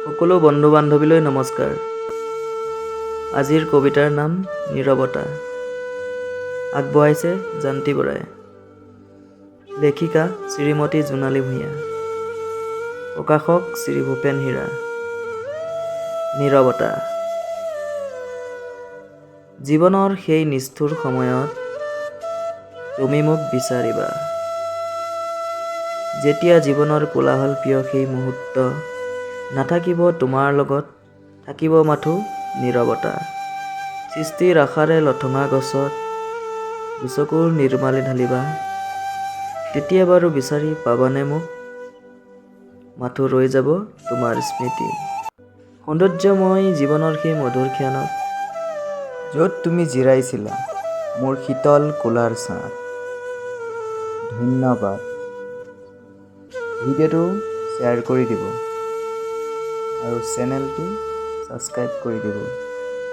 সকলো বন্ধু বান্ধৱীলৈ নমস্কাৰ। আজিৰ কবিতাৰ নাম নীৰৱতা। আগবঢ়াইছে জান্তি বৰাই। লেখিকা শ্ৰীমতী জোনালী ভূঞা। প্ৰকাশক শ্ৰী ভূপেন হীৰা। নীৰৱতা। জীৱনৰ সেই নিষ্ঠুৰ সময়ত তুমি মোক বিচাৰিবা, যেতিয়া জীৱনৰ কোলাহল প্ৰিয় সেই মুহূৰ্ত নাথাকিব তোমাৰ লগত, থাকিব মাথো নীৰৱতা। সৃষ্টিৰ আশাৰে লঠঙা গছত দুচকুৰ নিৰ্মালি ঢালিবা, তেতিয়া বাৰু বিচাৰি পাবানে মোক, মাথো ৰৈ যাব তোমাৰ স্মৃতি। সৌন্দৰ্যময় জীৱনৰ সেই মধুৰ ক্ষণত, য'ত তুমি জিৰাইছিলা মোৰ শীতল কোলাৰ ছাঁত। ধন্যবাদ। ভিডিঅ'টো শ্বেয়াৰ কৰি দিব আৰু চেনেলটো ছাবস্ক্ৰাইব কৰি দিব।